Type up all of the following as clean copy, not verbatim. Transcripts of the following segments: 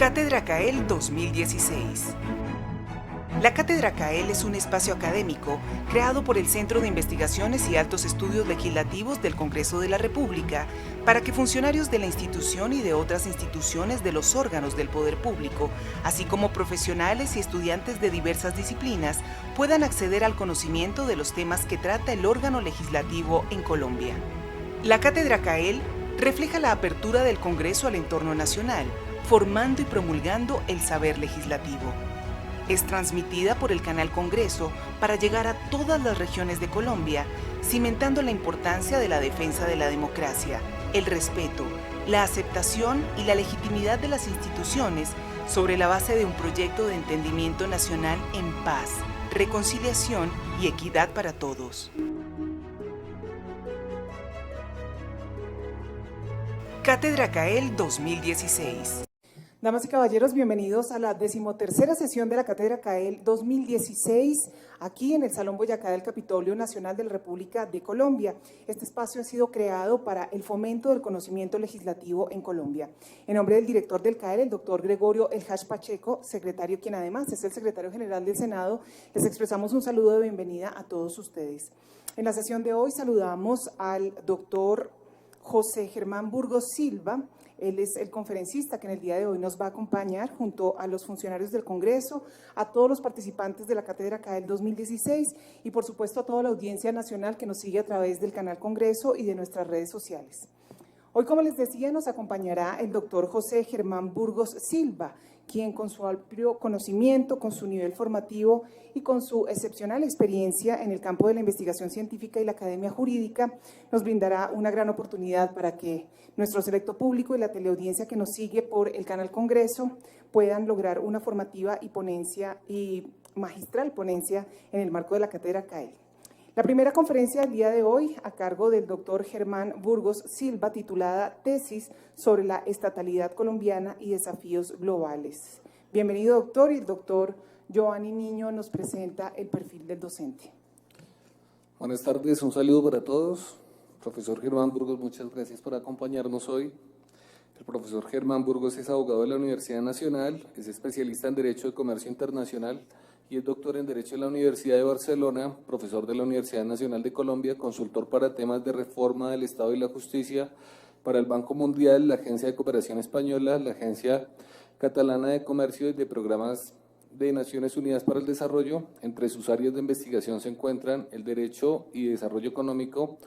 Cátedra CAEL 2016. La Cátedra CAEL es un espacio académico creado por el Centro de Investigaciones y Altos Estudios Legislativos del Congreso de la República para que funcionarios de la institución y de otras instituciones de los órganos del poder público, así como profesionales y estudiantes de diversas disciplinas, puedan acceder al conocimiento de los temas que trata el órgano legislativo en Colombia. La Cátedra CAEL refleja la apertura del Congreso al entorno nacional, formando y promulgando el saber legislativo. Es transmitida por el canal Congreso para llegar a todas las regiones de Colombia, cimentando la importancia de la defensa de la democracia, el respeto, la aceptación y la legitimidad de las instituciones sobre la base de un proyecto de entendimiento nacional en paz, reconciliación y equidad para todos. Cátedra CAEL 2016. Damas y caballeros, bienvenidos a la 13ª sesión de la Cátedra CAEL 2016, aquí en el Salón Boyacá del Capitolio Nacional de la República de Colombia. Este espacio ha sido creado para el fomento del conocimiento legislativo en Colombia. En nombre del director del CAEL, el doctor Gregorio El Hash Pacheco, secretario, quien además es el secretario general del Senado, les expresamos un saludo de bienvenida a todos ustedes. En la sesión de hoy saludamos al doctor José Germán Burgos Silva. Él es el conferencista que en el día de hoy nos va a acompañar junto a los funcionarios del Congreso, a todos los participantes de la Cátedra CAEL 2016 y por supuesto a toda la audiencia nacional que nos sigue a través del canal Congreso y de nuestras redes sociales. Hoy, como les decía, nos acompañará el doctor José Germán Burgos Silva, quien con su amplio conocimiento, con su nivel formativo y con su excepcional experiencia en el campo de la investigación científica y la academia jurídica, nos brindará una gran oportunidad para que nuestro selecto público y la teleaudiencia que nos sigue por el canal Congreso puedan lograr una formativa y magistral ponencia en el marco de la Cátedra CAEL. La primera conferencia del día de hoy, a cargo del doctor Germán Burgos Silva, titulada Tesis sobre la estatalidad colombiana y desafíos globales. Bienvenido, doctor, y el doctor Giovanni Niño nos presenta el perfil del docente. Buenas tardes, un saludo para todos. Profesor Germán Burgos, muchas gracias por acompañarnos hoy. El profesor Germán Burgos es abogado de la Universidad Nacional, es especialista en Derecho de Comercio Internacional y es doctor en Derecho de la Universidad de Barcelona, profesor de la Universidad Nacional de Colombia, consultor para temas de reforma del Estado y la Justicia para el Banco Mundial, la Agencia de Cooperación Española, la Agencia Catalana de Comercio y de Programas de Naciones Unidas para el Desarrollo. Entre sus áreas de investigación se encuentran el Derecho y Desarrollo Económico,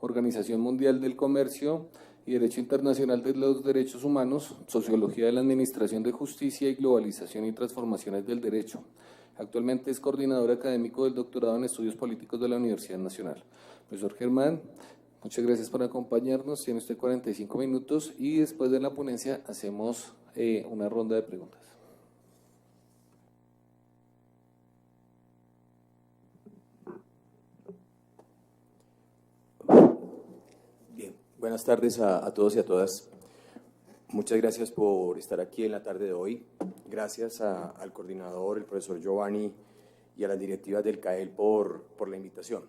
Organización Mundial del Comercio y Derecho Internacional de los Derechos Humanos, Sociología de la Administración de Justicia y Globalización y Transformaciones del Derecho. Actualmente es coordinador académico del doctorado en Estudios Políticos de la Universidad Nacional. Profesor Germán, muchas gracias por acompañarnos. Tiene usted 45 minutos y después de la ponencia hacemos una ronda de preguntas. Bien, buenas tardes a todos y a todas. Muchas gracias por estar aquí en la tarde de hoy. Gracias al coordinador, el profesor Giovanni, y a las directivas del CAEL por la invitación.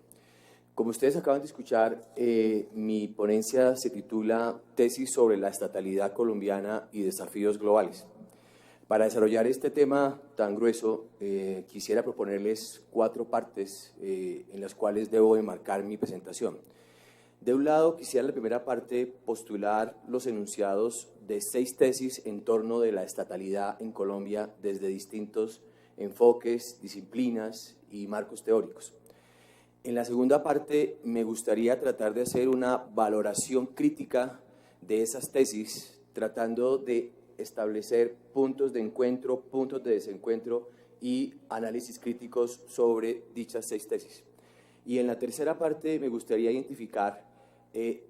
Como ustedes acaban de escuchar, mi ponencia se titula Tesis sobre la estatalidad colombiana y desafíos globales. Para desarrollar este tema tan grueso, quisiera proponerles 4 partes en las cuales debo enmarcar mi presentación. De un lado, quisiera en la primera parte postular los enunciados de 6 tesis en torno de la estatalidad en Colombia desde distintos enfoques, disciplinas y marcos teóricos. En la segunda parte, me gustaría tratar de hacer una valoración crítica de esas tesis, tratando de establecer puntos de encuentro, puntos de desencuentro y análisis críticos sobre dichas 6 tesis. Y en la tercera parte, me gustaría identificar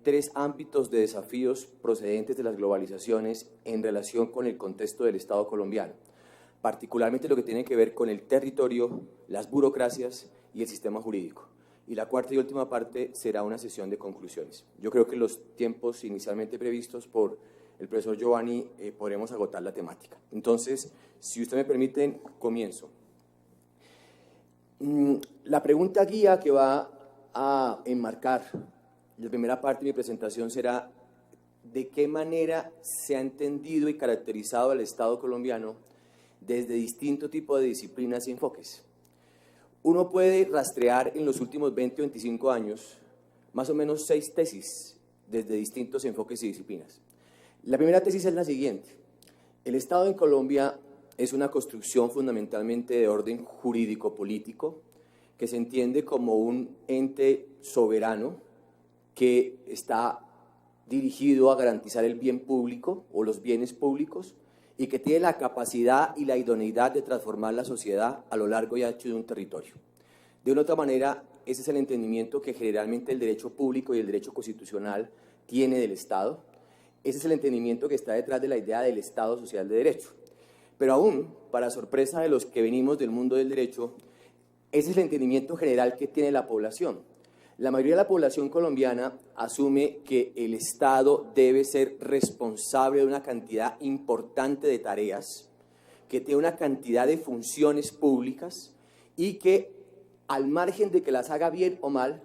3 ámbitos de desafíos procedentes de las globalizaciones en relación con el contexto del Estado colombiano, particularmente lo que tiene que ver con el territorio, las burocracias y el sistema jurídico. Y la cuarta y última parte será una sesión de conclusiones. Yo creo que los tiempos inicialmente previstos por el profesor Giovanni podremos agotar la temática. Entonces, si usted me permiten, comienzo. La pregunta guía que va a enmarcar la primera parte de mi presentación será de qué manera se ha entendido y caracterizado el Estado colombiano desde distintos tipos de disciplinas y enfoques. Uno puede rastrear en los últimos 20 o 25 años más o menos 6 tesis desde distintos enfoques y disciplinas. La primera tesis es la siguiente: el Estado en Colombia es una construcción fundamentalmente de orden jurídico-político que se entiende como un ente soberano que está dirigido a garantizar el bien público o los bienes públicos y que tiene la capacidad y la idoneidad de transformar la sociedad a lo largo y ancho de un territorio. De una u otra manera, ese es el entendimiento que generalmente el derecho público y el derecho constitucional tiene del Estado. Ese es el entendimiento que está detrás de la idea del Estado social de derecho. Pero aún, para sorpresa de los que venimos del mundo del derecho, ese es el entendimiento general que tiene la población. La mayoría de la población colombiana asume que el Estado debe ser responsable de una cantidad importante de tareas, que tiene una cantidad de funciones públicas y que, al margen de que las haga bien o mal,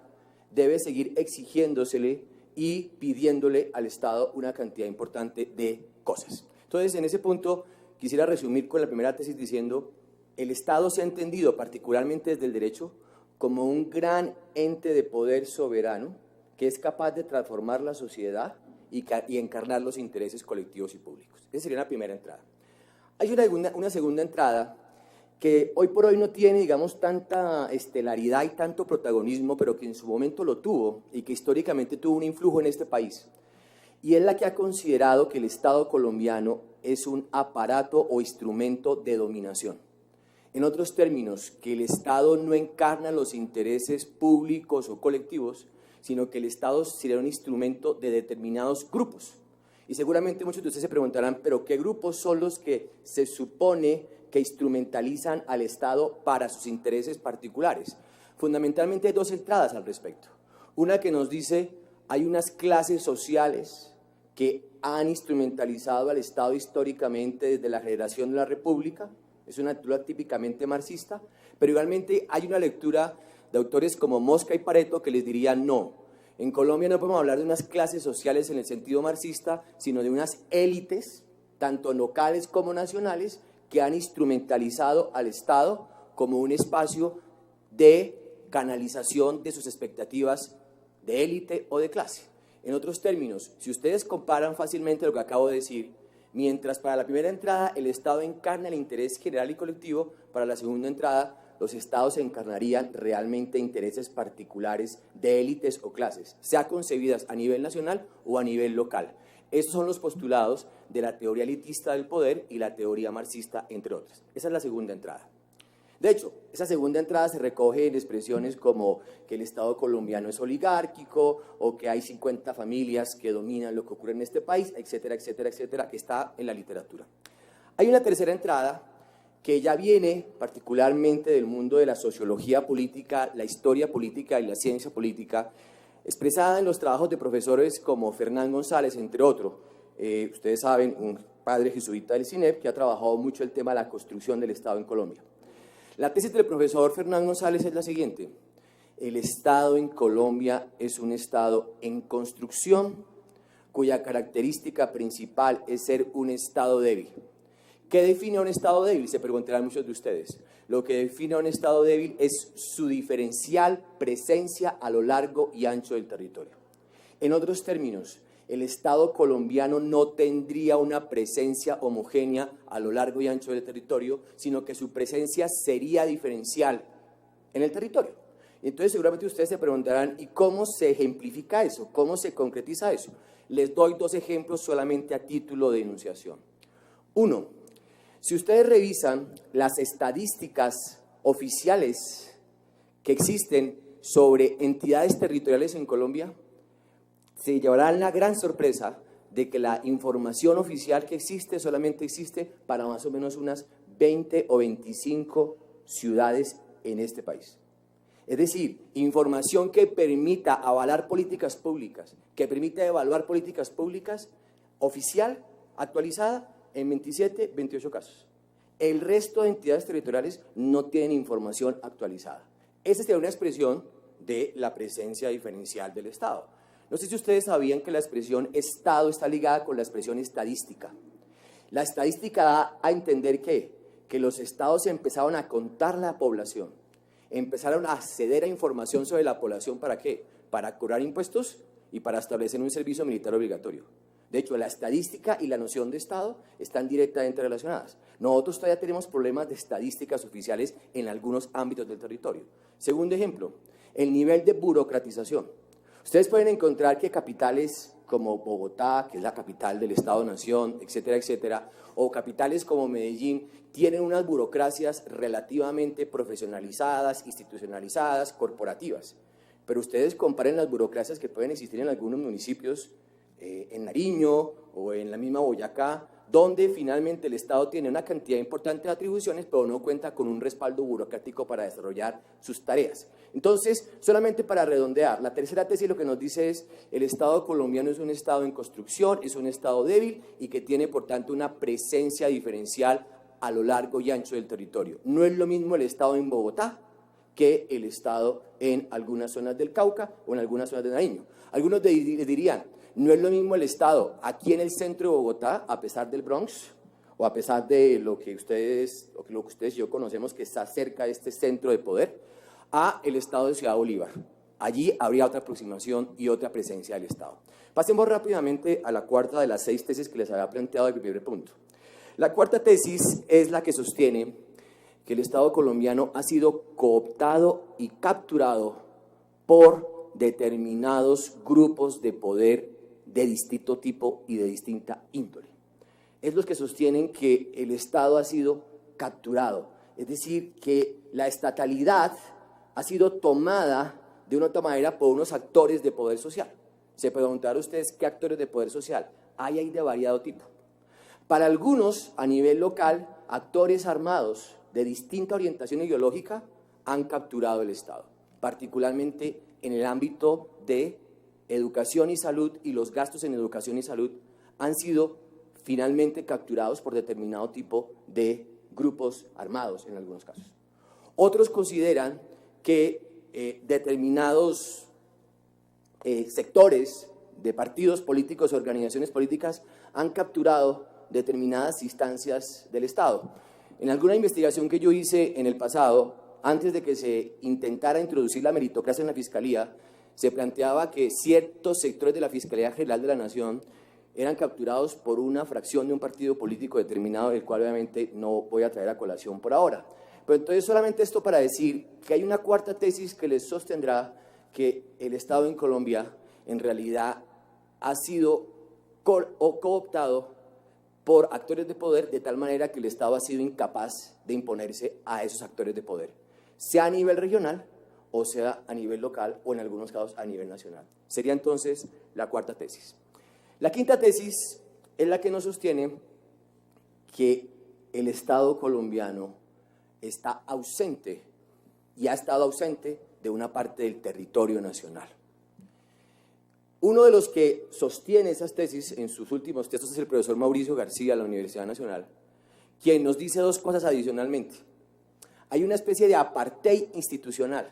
debe seguir exigiéndosele y pidiéndole al Estado una cantidad importante de cosas. Entonces, en ese punto, quisiera resumir con la primera tesis diciendo: el Estado se ha entendido, particularmente desde el derecho, como un gran ente de poder soberano que es capaz de transformar la sociedad y encarnar los intereses colectivos y públicos. Esa sería la primera entrada. Hay una segunda entrada que hoy por hoy no tiene, digamos, tanta estelaridad y tanto protagonismo, pero que en su momento lo tuvo y que históricamente tuvo un influjo en este país. Y es la que ha considerado que el Estado colombiano es un aparato o instrumento de dominación. En otros términos, que el Estado no encarna los intereses públicos o colectivos, sino que el Estado sería un instrumento de determinados grupos. Y seguramente muchos de ustedes se preguntarán, ¿pero qué grupos son los que se supone que instrumentalizan al Estado para sus intereses particulares? Fundamentalmente hay 2 entradas al respecto. Una que nos dice, hay unas clases sociales que han instrumentalizado al Estado históricamente desde la generación de la República. Es una lectura típicamente marxista, pero igualmente hay una lectura de autores como Mosca y Pareto que les dirían no. En Colombia no podemos hablar de unas clases sociales en el sentido marxista, sino de unas élites, tanto locales como nacionales, que han instrumentalizado al Estado como un espacio de canalización de sus expectativas de élite o de clase. En otros términos, si ustedes comparan fácilmente lo que acabo de decir, mientras para la primera entrada el Estado encarna el interés general y colectivo, para la segunda entrada los Estados encarnarían realmente intereses particulares de élites o clases, sea concebidas a nivel nacional o a nivel local. Estos son los postulados de la teoría elitista del poder y la teoría marxista, entre otras. Esa es la segunda entrada. De hecho, esa segunda entrada se recoge en expresiones como que el Estado colombiano es oligárquico o que hay 50 familias que dominan lo que ocurre en este país, etcétera, etcétera, etcétera, que está en la literatura. Hay una tercera entrada que ya viene particularmente del mundo de la sociología política, la historia política y la ciencia política, expresada en los trabajos de profesores como Fernán González, entre otros. Ustedes saben, un padre jesuita del CINEP que ha trabajado mucho el tema de la construcción del Estado en Colombia. La tesis del profesor Fernán González es la siguiente: el Estado en Colombia es un Estado en construcción cuya característica principal es ser un Estado débil. ¿Qué define a un Estado débil? Se preguntarán muchos de ustedes. Lo que define a un Estado débil es su diferencial presencia a lo largo y ancho del territorio. En otros términos, el Estado colombiano no tendría una presencia homogénea a lo largo y ancho del territorio, sino que su presencia sería diferencial en el territorio. Entonces seguramente ustedes se preguntarán, ¿y cómo se ejemplifica eso? ¿Cómo se concretiza eso? Les doy 2 ejemplos solamente a título de enunciación. 1. Si ustedes revisan las estadísticas oficiales que existen sobre entidades territoriales en Colombia, se llevarán la gran sorpresa de que la información oficial que existe solamente existe para más o menos unas 20 o 25 ciudades en este país. Es decir, información que permita avalar políticas públicas, que permita evaluar políticas públicas, oficial, actualizada, en 27, 28 casos. El resto de entidades territoriales no tienen información actualizada. Esa sería una expresión de la presencia diferencial del Estado. No sé si ustedes sabían que la expresión Estado está ligada con la expresión estadística. La estadística da a entender que los estados empezaron a contar la población, empezaron a acceder a información sobre la población, ¿para qué? Para cobrar impuestos y para establecer un servicio militar obligatorio. De hecho, la estadística y la noción de Estado están directamente relacionadas. Nosotros todavía tenemos problemas de estadísticas oficiales en algunos ámbitos del territorio. Segundo ejemplo, el nivel de burocratización. Ustedes pueden encontrar que capitales como Bogotá, que es la capital del Estado-Nación, etcétera, etcétera, o capitales como Medellín, tienen unas burocracias relativamente profesionalizadas, institucionalizadas, corporativas. Pero ustedes comparen las burocracias que pueden existir en algunos municipios, en Nariño o en la misma Boyacá, donde finalmente el Estado tiene una cantidad importante de atribuciones, pero no cuenta con un respaldo burocrático para desarrollar sus tareas. Entonces, solamente para redondear, la tercera tesis lo que nos dice es: el Estado colombiano es un Estado en construcción, es un Estado débil y que tiene, por tanto, una presencia diferencial a lo largo y ancho del territorio. No es lo mismo el Estado en Bogotá que el Estado en algunas zonas del Cauca o en algunas zonas de Nariño. Algunos dirían: no es lo mismo el Estado aquí en el centro de Bogotá, a pesar del Bronx, o a pesar de lo que ustedes y yo conocemos que está cerca de este centro de poder, a el Estado de Ciudad Bolívar. Allí habría otra aproximación y otra presencia del Estado. Pasemos rápidamente a la cuarta de las 6 tesis que les había planteado el primer punto. La cuarta tesis es la que sostiene que el Estado colombiano ha sido cooptado y capturado por determinados grupos de poder de distinto tipo y de distinta índole. Es los que sostienen que el Estado ha sido capturado, es decir, que la estatalidad ha sido tomada de una otra manera por unos actores de poder social. Se preguntarán ustedes qué actores de poder social hay de variado tipo. Para algunos, a nivel local, actores armados de distinta orientación ideológica han capturado el Estado, particularmente en el ámbito de educación y salud, y los gastos en educación y salud han sido finalmente capturados por determinado tipo de grupos armados en algunos casos. Otros consideran que determinados sectores de partidos políticos, organizaciones políticas, han capturado determinadas instancias del Estado. En alguna investigación que yo hice en el pasado, antes de que se intentara introducir la meritocracia en la Fiscalía, se planteaba que ciertos sectores de la Fiscalía General de la Nación eran capturados por una fracción de un partido político determinado, el cual obviamente no voy a traer a colación por ahora. Pero entonces solamente esto para decir que hay una cuarta tesis que les sostendrá que el Estado en Colombia en realidad ha sido cooptado por actores de poder, de tal manera que el Estado ha sido incapaz de imponerse a esos actores de poder, sea a nivel regional o sea a nivel local o en algunos casos a nivel nacional. Sería entonces la cuarta tesis. La quinta tesis es la que nos sostiene que el Estado colombiano está ausente y ha estado ausente de una parte del territorio nacional. Uno de los que sostiene esas tesis en sus últimos textos es el profesor Mauricio García de la Universidad Nacional, quien nos dice dos cosas adicionalmente. Hay una especie de apartheid institucional.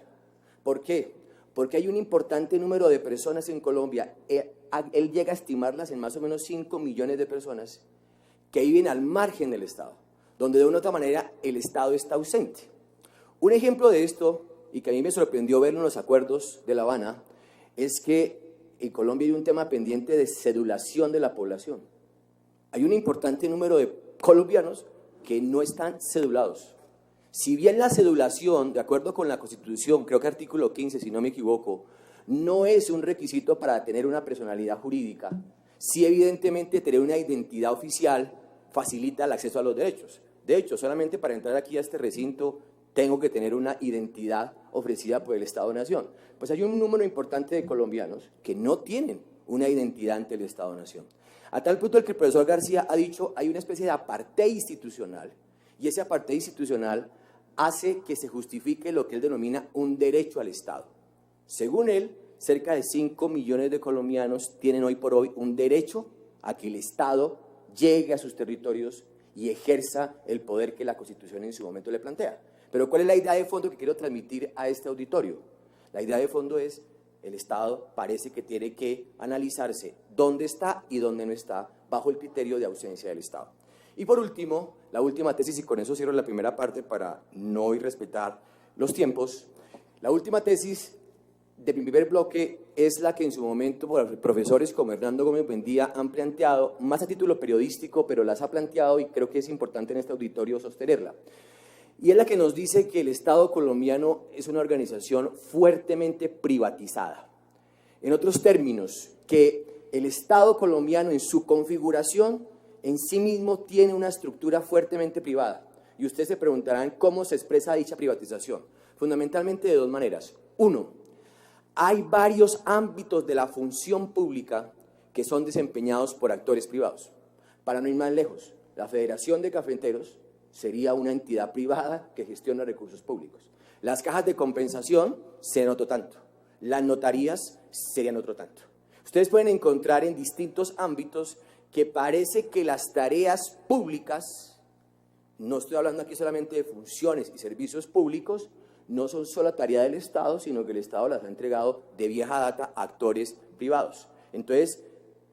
¿Por qué? Porque hay un importante número de personas en Colombia, él llega a estimarlas en más o menos 5 millones de personas que viven al margen del Estado, donde de una u otra manera el Estado está ausente. Un ejemplo de esto, y que a mí me sorprendió verlo en los acuerdos de La Habana, es que en Colombia hay un tema pendiente de cedulación de la población. Hay un importante número de colombianos que no están cedulados. Si bien la cedulación, de acuerdo con la Constitución, creo que artículo 15, si no me equivoco, no es un requisito para tener una personalidad jurídica, sí evidentemente tener una identidad oficial facilita el acceso a los derechos. De hecho, solamente para entrar aquí a este recinto tengo que tener una identidad ofrecida por el Estado-Nación. Pues hay un número importante de colombianos que no tienen una identidad ante el Estado-Nación. A tal punto que el profesor García ha dicho, hay una especie de apartheid institucional, y ese apartheid institucional hace que se justifique lo que él denomina un derecho al Estado. Según él, cerca de 5 millones de colombianos tienen hoy por hoy un derecho a que el Estado llegue a sus territorios y ejerza el poder que la Constitución en su momento le plantea. Pero ¿cuál es la idea de fondo que quiero transmitir a este auditorio? La idea de fondo es, El Estado parece que tiene que analizarse dónde está y dónde no está, bajo el criterio de ausencia del Estado. Y por último, la última tesis, y con eso cierro la primera parte para no irrespetar los tiempos. La última tesis de mi primer bloque es la que en su momento profesores como Hernando Gómez Buendía han planteado, más a título periodístico, pero las ha planteado y creo que es importante en este auditorio sostenerla. Y es la que nos dice que el Estado colombiano es una organización fuertemente privatizada. En otros términos, que el Estado colombiano en su configuración en sí mismo tiene una estructura fuertemente privada. Y ustedes se preguntarán cómo se expresa dicha privatización. Fundamentalmente de dos maneras. Uno, hay varios ámbitos de la función pública que son desempeñados por actores privados. Para no ir más lejos, la Federación de Cafeteros sería una entidad privada que gestiona recursos públicos. Las cajas de compensación serían otro tanto. Las notarías serían otro tanto. Ustedes pueden encontrar en distintos ámbitos que parece que las tareas públicas, no estoy hablando aquí solamente de funciones y servicios públicos, no son solo tarea del Estado, sino que el Estado las ha entregado de vieja data a actores privados. Entonces,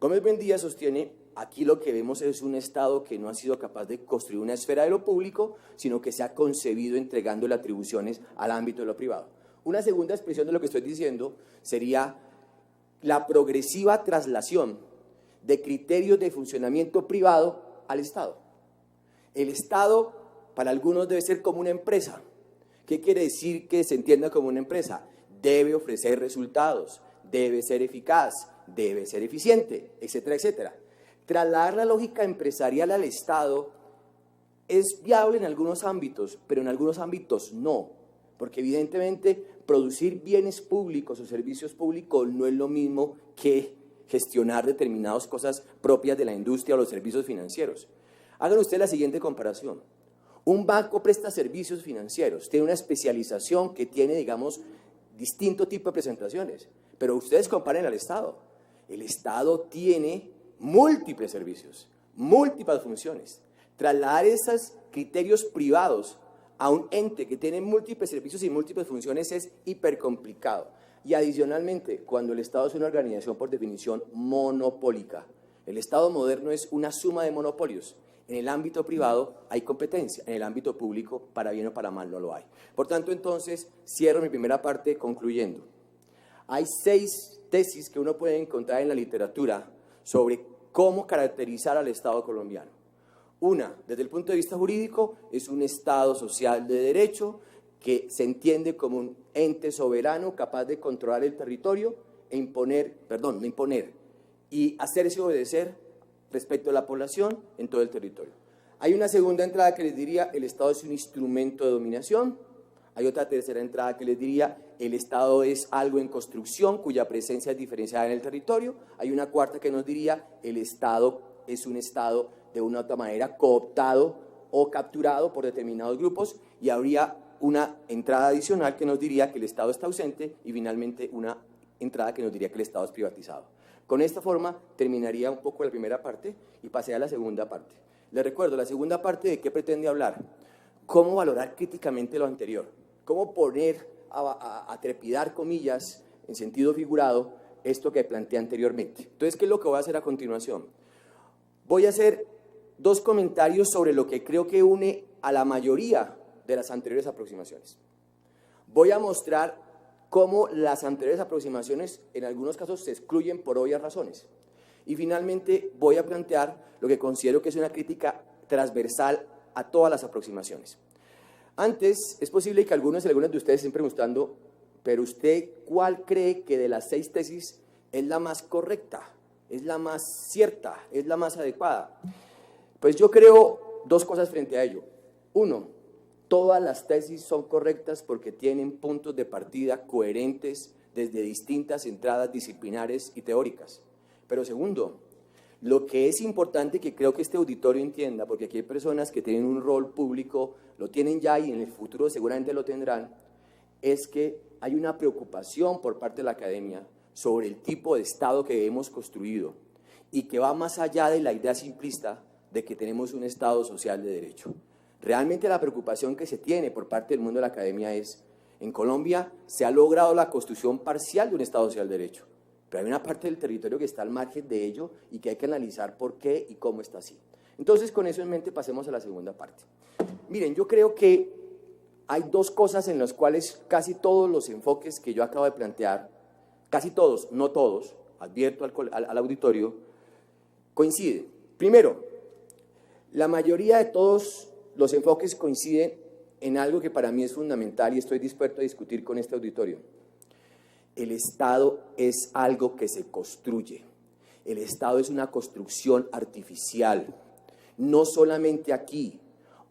Gómez Buendía sostiene, aquí lo que vemos es un Estado que no ha sido capaz de construir una esfera de lo público, sino que se ha concebido entregándole atribuciones al ámbito de lo privado. Una segunda expresión de lo que estoy diciendo sería la progresiva traslación de criterios de funcionamiento privado al Estado. El Estado, para algunos, debe ser como una empresa. ¿Qué quiere decir que se entienda como una empresa? Debe ofrecer resultados, debe ser eficaz, debe ser eficiente, etcétera, etcétera. Trasladar la lógica empresarial al Estado es viable en algunos ámbitos, pero en algunos ámbitos no, porque evidentemente producir bienes públicos o servicios públicos no es lo mismo que gestionar determinadas cosas propias de la industria o los servicios financieros. Hagan ustedes la siguiente comparación. Un banco presta servicios financieros, tiene una especialización que tiene, digamos, distinto tipo de presentaciones, pero ustedes comparen al Estado. El Estado tiene múltiples servicios, múltiples funciones. Trasladar esos criterios privados a un ente que tiene múltiples servicios y múltiples funciones es hipercomplicado. Y adicionalmente, cuando el Estado es una organización por definición monopólica, el Estado moderno es una suma de monopolios. En el ámbito privado hay competencia, en el ámbito público, para bien o para mal, no lo hay. Por tanto, entonces, cierro mi primera parte concluyendo. Hay 6 tesis que uno puede encontrar en la literatura sobre cómo caracterizar al Estado colombiano. Una, desde el punto de vista jurídico, es un Estado social de derecho que se entiende como un ente soberano capaz de controlar el territorio e y hacerse obedecer respecto a la población en todo el territorio. Hay una segunda entrada que les diría, el Estado es un instrumento de dominación. Hay otra tercera entrada que les diría, el Estado es algo en construcción cuya presencia es diferenciada en el territorio. Hay una cuarta que nos diría, el Estado es un Estado de una u otra manera cooptado o capturado por determinados grupos, y habría una entrada adicional que nos diría que el Estado está ausente, y finalmente una entrada que nos diría que el Estado es privatizado. Con esta forma terminaría un poco la primera parte y pasé a la segunda parte. Les recuerdo, la segunda parte, ¿de qué pretende hablar? Cómo valorar críticamente lo anterior, cómo poner a trepidar, comillas, en sentido figurado, esto que planteé anteriormente. Entonces, ¿qué es lo que voy a hacer a continuación? Voy a hacer 2 comentarios sobre lo que creo que une a la mayoría de las anteriores aproximaciones. Voy a mostrar cómo las anteriores aproximaciones en algunos casos se excluyen por obvias razones. Y finalmente voy a plantear lo que considero que es una crítica transversal a todas las aproximaciones. Antes, es posible que algunos y algunas de ustedes estén preguntando, pero usted, ¿cuál cree que de las 6 tesis es la más correcta, es la más cierta, es la más adecuada? Pues yo creo 2 cosas frente a ello. Uno, todas las tesis son correctas porque tienen puntos de partida coherentes desde distintas entradas disciplinares y teóricas. Pero segundo, lo que es importante que creo que este auditorio entienda, porque aquí hay personas que tienen un rol público, lo tienen ya y en el futuro seguramente lo tendrán, es que hay una preocupación por parte de la academia sobre el tipo de Estado que hemos construido y que va más allá de la idea simplista de que tenemos un Estado social de derecho. Realmente la preocupación que se tiene por parte del mundo de la academia es En Colombia se ha logrado la construcción parcial de un Estado social de derecho, pero hay una parte del territorio que está al margen de ello y que hay que analizar por qué y cómo está así. Entonces, con eso en mente, pasemos a la segunda parte. Miren, yo creo que hay dos cosas en las cuales casi todos los enfoques que yo acabo de plantear, casi todos, no todos, advierto al auditorio, coinciden. Primero, la mayoría de todos los enfoques coinciden en algo que para mí es fundamental y estoy dispuesto a discutir con este auditorio. El Estado es algo que se construye. El Estado es una construcción artificial. No solamente aquí.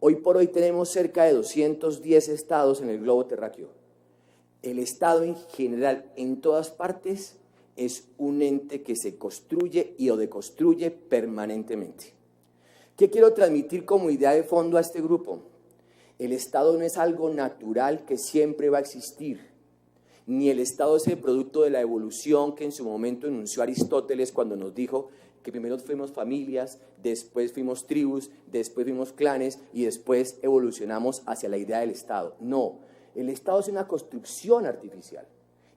Hoy por hoy tenemos cerca de 210 estados en el globo terráqueo. El Estado en general, en todas partes, es un ente que se construye y o deconstruye permanentemente. ¿Qué quiero transmitir como idea de fondo a este grupo? El Estado no es algo natural que siempre va a existir, ni el Estado es el producto de la evolución que en su momento enunció Aristóteles cuando nos dijo que primero fuimos familias, después fuimos tribus, después fuimos clanes y después evolucionamos hacia la idea del Estado. No, el Estado es una construcción artificial.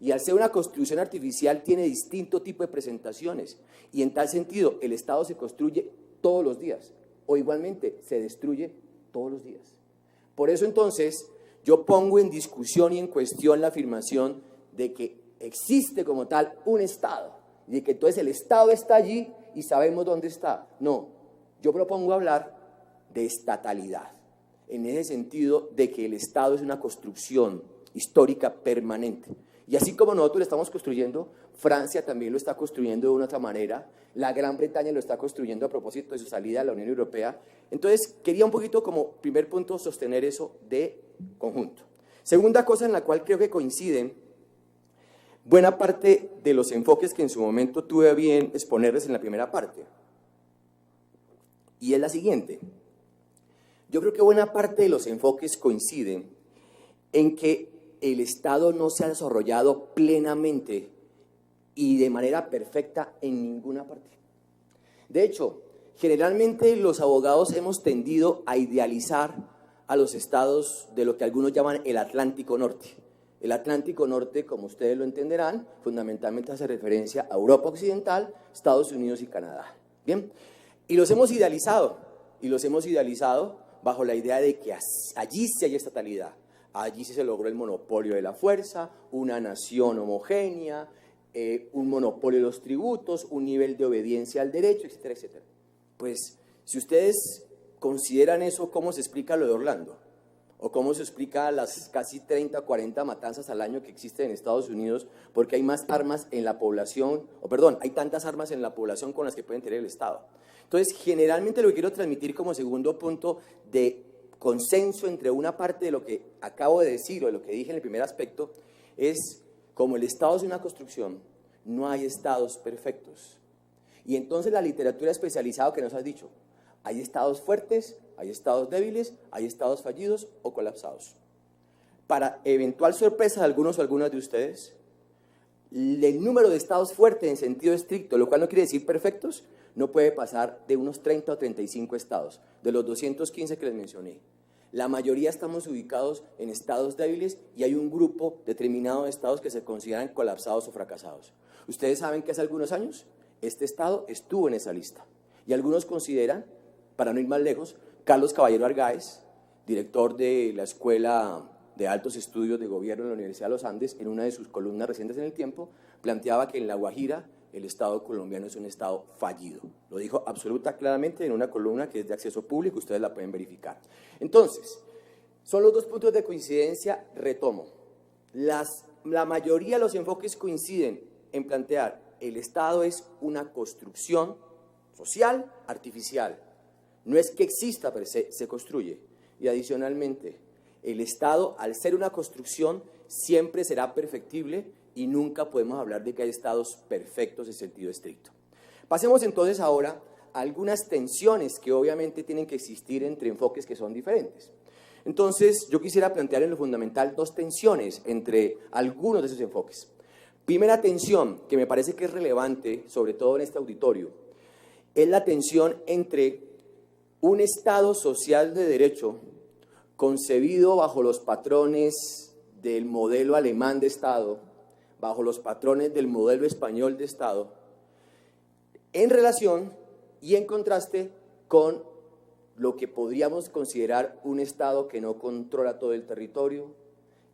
Y al ser una construcción artificial tiene distinto tipo de presentaciones. Y en tal sentido, el Estado se construye todos los días. O igualmente, se destruye todos los días. Por eso entonces, yo pongo en discusión y en cuestión la afirmación de que existe como tal un Estado. Y de que entonces el Estado está allí y sabemos dónde está. No, yo propongo hablar de estatalidad. En ese sentido de que el Estado es una construcción histórica permanente. Y así como nosotros lo estamos construyendo, Francia también lo está construyendo de una otra manera, la Gran Bretaña lo está construyendo a propósito de su salida a la Unión Europea. Entonces, quería un poquito como primer punto sostener eso de conjunto. Segunda cosa en la cual creo que coinciden buena parte de los enfoques que en su momento tuve a bien exponerles en la primera parte. Y es la siguiente. Yo creo que buena parte de los enfoques coinciden en que el Estado no se ha desarrollado plenamente y de manera perfecta en ninguna parte. De hecho, generalmente los abogados hemos tendido a idealizar a los estados de lo que algunos llaman el Atlántico Norte. El Atlántico Norte, como ustedes lo entenderán, fundamentalmente hace referencia a Europa Occidental, Estados Unidos y Canadá. Bien, y los hemos idealizado bajo la idea de que allí sí hay estatalidad. Allí sí se logró el monopolio de la fuerza, una nación homogénea, un monopolio de los tributos, un nivel de obediencia al derecho, etcétera, etcétera. Pues, si ustedes consideran eso, ¿cómo se explica lo de Orlando? ¿O cómo se explica las casi 30 o 40 matanzas al año que existen en Estados Unidos? Porque hay más armas en la población, hay tantas armas en la población con las que pueden tener el Estado. Entonces, generalmente lo que quiero transmitir como segundo punto de consenso entre una parte de lo que acabo de decir o de lo que dije en el primer aspecto es, como el Estado es una construcción, no hay estados perfectos. Y entonces la literatura especializada que nos ha dicho, hay estados fuertes, hay estados débiles, hay estados fallidos o colapsados. Para eventual sorpresa de algunos o algunas de ustedes, el número de estados fuertes en sentido estricto, lo cual no quiere decir perfectos, no puede pasar de unos 30 o 35 estados, de los 215 que les mencioné. La mayoría estamos ubicados en estados débiles y hay un grupo determinado de estados que se consideran colapsados o fracasados. Ustedes saben que hace algunos años este estado estuvo en esa lista y algunos consideran, para no ir más lejos, Carlos Caballero Argáez, director de la Escuela de Altos Estudios de Gobierno de la Universidad de los Andes, en una de sus columnas recientes en El Tiempo, planteaba que en La Guajira el Estado colombiano es un Estado fallido. Lo dijo absoluta claramente en una columna que es de acceso público, ustedes la pueden verificar. Entonces, son los dos puntos de coincidencia, retomo. La mayoría de los enfoques coinciden en plantear el Estado es una construcción social artificial. No es que exista, pero se construye. Y adicionalmente, el Estado, al ser una construcción, siempre será perfectible y nunca podemos hablar de que hay estados perfectos en sentido estricto. Pasemos entonces ahora a algunas tensiones que obviamente tienen que existir entre enfoques que son diferentes. Entonces, yo quisiera plantear en lo fundamental dos tensiones entre algunos de esos enfoques. Primera tensión, que me parece que es relevante, sobre todo en este auditorio, es la tensión entre un Estado social de derecho concebido bajo los patrones del modelo alemán de Estado, bajo los patrones del modelo español de Estado, en relación y en contraste con lo que podríamos considerar un Estado que no controla todo el territorio,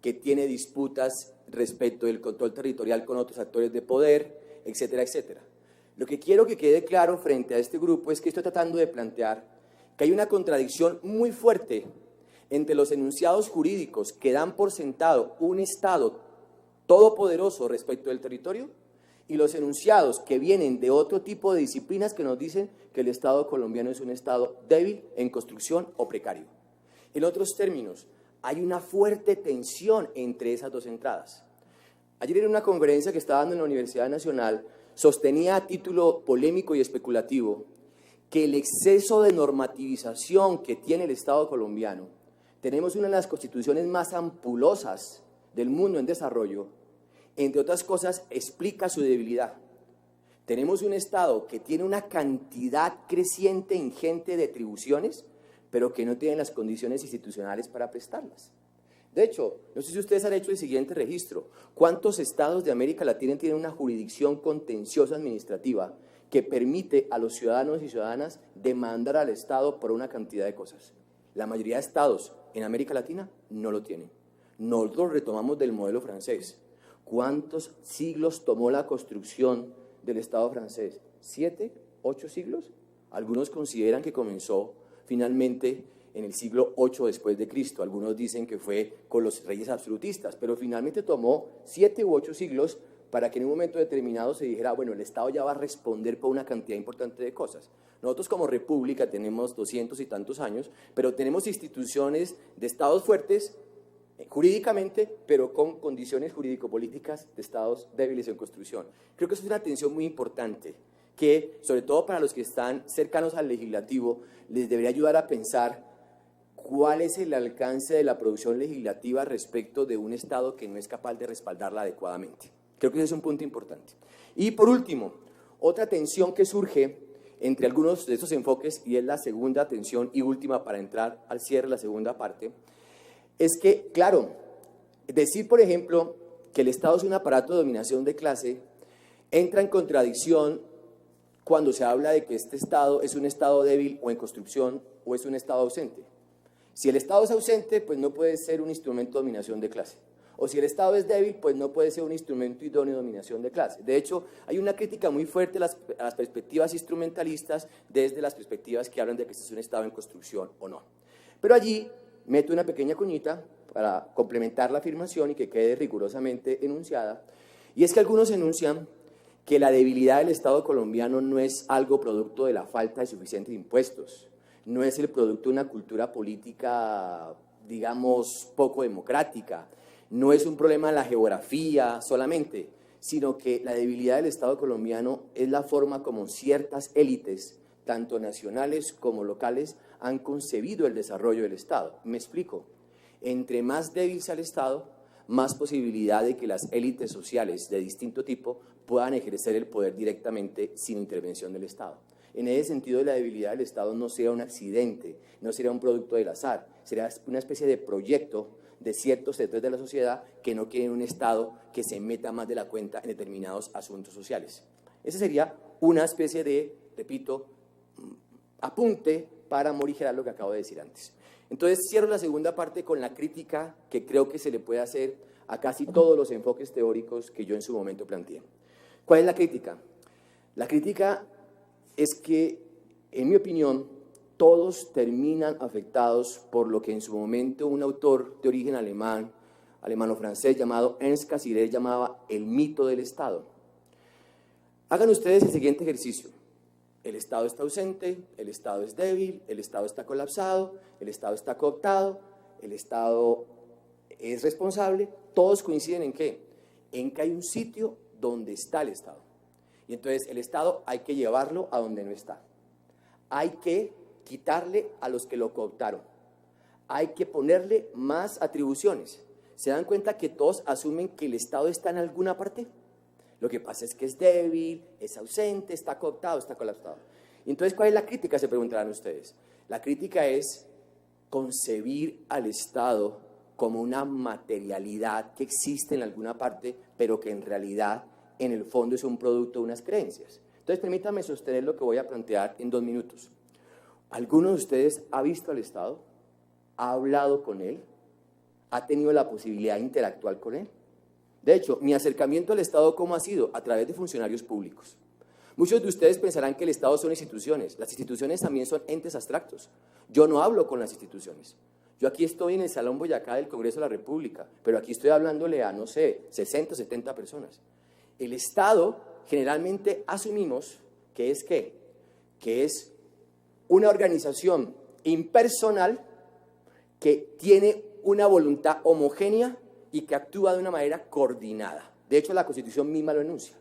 que tiene disputas respecto del control territorial con otros actores de poder, etcétera, etcétera. Lo que quiero que quede claro frente a este grupo es que estoy tratando de plantear que hay una contradicción muy fuerte entre los enunciados jurídicos que dan por sentado un Estado todopoderoso respecto del territorio y los enunciados que vienen de otro tipo de disciplinas que nos dicen que el Estado colombiano es un Estado débil, en construcción o precario. En otros términos, hay una fuerte tensión entre esas dos entradas. Ayer en una conferencia que estaba dando en la Universidad Nacional, sostenía a título polémico y especulativo que el exceso de normativización que tiene el Estado colombiano, tenemos una de las constituciones más ampulosas del mundo en desarrollo, entre otras cosas, explica su debilidad. Tenemos un Estado que tiene una cantidad creciente, ingente de atribuciones, pero que no tiene las condiciones institucionales para prestarlas. De hecho, no sé si ustedes han hecho el siguiente registro. ¿Cuántos estados de América Latina tienen una jurisdicción contenciosa administrativa que permite a los ciudadanos y ciudadanas demandar al Estado por una cantidad de cosas? La mayoría de estados en América Latina no lo tienen. Nosotros retomamos del modelo francés. ¿Cuántos siglos tomó la construcción del Estado francés? ¿7, 8 siglos? Algunos consideran que comenzó finalmente en el siglo VIII después de Cristo. Algunos dicen que fue con los reyes absolutistas, pero finalmente tomó 7 u 8 siglos para que en un momento determinado se dijera, bueno, el Estado ya va a responder por una cantidad importante de cosas. Nosotros como república tenemos 200 y tantos años, pero tenemos instituciones de estados fuertes jurídicamente, pero con condiciones jurídico-políticas de estados débiles en construcción. Creo que eso es una tensión muy importante, que sobre todo para los que están cercanos al legislativo, les debería ayudar a pensar cuál es el alcance de la producción legislativa respecto de un Estado que no es capaz de respaldarla adecuadamente. Creo que ese es un punto importante. Y por último, otra tensión que surge entre algunos de estos enfoques, y es la segunda tensión y última para entrar al cierre, la segunda parte, es que, claro, decir, por ejemplo, que el Estado es un aparato de dominación de clase, entra en contradicción cuando se habla de que este Estado es un Estado débil o en construcción o es un Estado ausente. Si el Estado es ausente, pues no puede ser un instrumento de dominación de clase. O si el Estado es débil, pues no puede ser un instrumento idóneo de dominación de clase. De hecho, hay una crítica muy fuerte a las perspectivas instrumentalistas desde las perspectivas que hablan de que este es un Estado en construcción o no. Pero allí meto una pequeña cuñita para complementar la afirmación y que quede rigurosamente enunciada, y es que algunos enuncian que la debilidad del Estado colombiano no es algo producto de la falta de suficientes impuestos, no es el producto de una cultura política, digamos, poco democrática, no es un problema de la geografía solamente, sino que la debilidad del Estado colombiano es la forma como ciertas élites, tanto nacionales como locales, han concebido el desarrollo del Estado. Me explico. Entre más débil sea el Estado, más posibilidad de que las élites sociales de distinto tipo puedan ejercer el poder directamente sin intervención del Estado. En ese sentido, la debilidad del Estado no será un accidente, no será un producto del azar, será una especie de proyecto de ciertos sectores de la sociedad que no quieren un Estado que se meta más de la cuenta en determinados asuntos sociales. Esa sería una especie de, repito, apunte para morigerar lo que acabo de decir antes. Entonces cierro la segunda parte con la crítica que creo que se le puede hacer a casi todos los enfoques teóricos que yo en su momento planteé. ¿Cuál es la crítica? La crítica es que, en mi opinión, todos terminan afectados por lo que en su momento un autor de origen alemán, alemano-francés llamado Ernst Cassirer llamaba el mito del Estado. Hagan ustedes el siguiente ejercicio. El Estado está ausente, el Estado es débil, el Estado está colapsado, el Estado está cooptado, el Estado es responsable. Todos coinciden ¿en qué? En que hay un sitio donde está el Estado. Y entonces el Estado hay que llevarlo a donde no está. Hay que quitarle a los que lo cooptaron. Hay que ponerle más atribuciones. ¿Se dan cuenta que todos asumen que el Estado está en alguna parte? Lo que pasa es que es débil, es ausente, está cooptado, está colapsado. Y entonces, ¿cuál es la crítica? Se preguntarán ustedes. La crítica es concebir al Estado como una materialidad que existe en alguna parte, pero que en realidad, en el fondo, es un producto de unas creencias. Entonces, permítame sostener lo que voy a plantear en 2 minutos. ¿Alguno de ustedes ha visto al Estado? ¿Ha hablado con él? ¿Ha tenido la posibilidad de interactuar con él? De hecho, mi acercamiento al Estado, ¿cómo ha sido? A través de funcionarios públicos. Muchos de ustedes pensarán que el Estado son instituciones. Las instituciones también son entes abstractos. Yo no hablo con las instituciones. Yo aquí estoy en el Salón Boyacá del Congreso de la República, pero aquí estoy hablándole a, no sé, 60 o 70 personas. El Estado, generalmente asumimos que es ¿qué? Que es una organización impersonal que tiene una voluntad homogénea y que actúa de una manera coordinada. De hecho, la Constitución misma lo enuncia.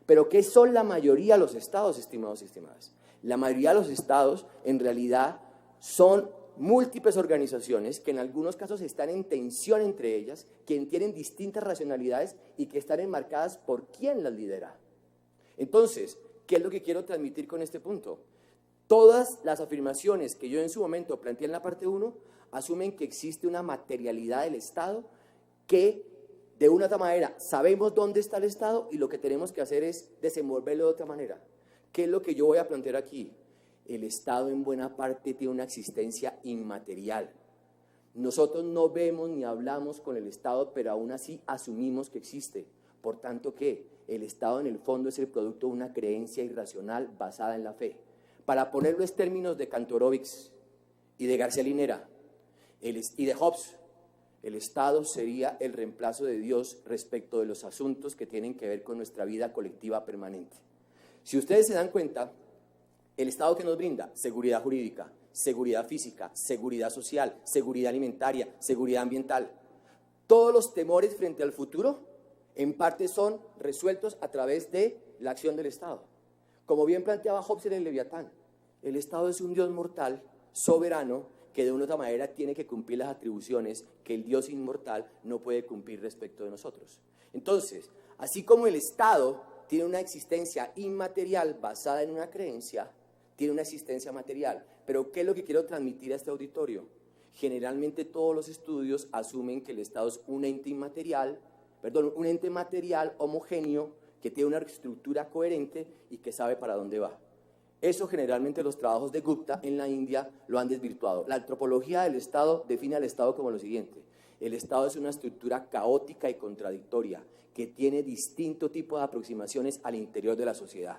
Pero ¿qué son la mayoría de los estados, estimados y estimadas? La mayoría de los estados, en realidad, son múltiples organizaciones que en algunos casos están en tensión entre ellas, que tienen distintas racionalidades y que están enmarcadas por quién las lidera. Entonces, ¿qué es lo que quiero transmitir con este punto? Todas las afirmaciones que yo en su momento planteé en la parte 1 asumen que existe una materialidad del Estado que, de una otra manera, sabemos dónde está el Estado y lo que tenemos que hacer es desenvolverlo de otra manera. ¿Qué es lo que yo voy a plantear aquí? El Estado en buena parte tiene una existencia inmaterial. Nosotros no vemos ni hablamos con el Estado, pero aún así asumimos que existe. Por tanto, ¿qué? El Estado en el fondo es el producto de una creencia irracional basada en la fe. Para ponerlo en términos de Kantorowicz y de García Linera y de Hobbes, el Estado sería el reemplazo de Dios respecto de los asuntos que tienen que ver con nuestra vida colectiva permanente. Si ustedes se dan cuenta, el Estado que nos brinda seguridad jurídica, seguridad física, seguridad social, seguridad alimentaria, seguridad ambiental, todos los temores frente al futuro, en parte son resueltos a través de la acción del Estado. Como bien planteaba Hobbes en el Leviatán, el Estado es un Dios mortal, soberano, que de una u otra manera tiene que cumplir las atribuciones que el Dios inmortal no puede cumplir respecto de nosotros. Entonces, así como el Estado tiene una existencia inmaterial basada en una creencia, tiene una existencia material. Pero ¿qué es lo que quiero transmitir a este auditorio? Generalmente todos los estudios asumen que el Estado es un ente un ente material homogéneo que tiene una estructura coherente y que sabe para dónde va. Eso generalmente los trabajos de Gupta en la India lo han desvirtuado. La antropología del Estado define al Estado como lo siguiente: el Estado es una estructura caótica y contradictoria que tiene distinto tipo de aproximaciones al interior de la sociedad.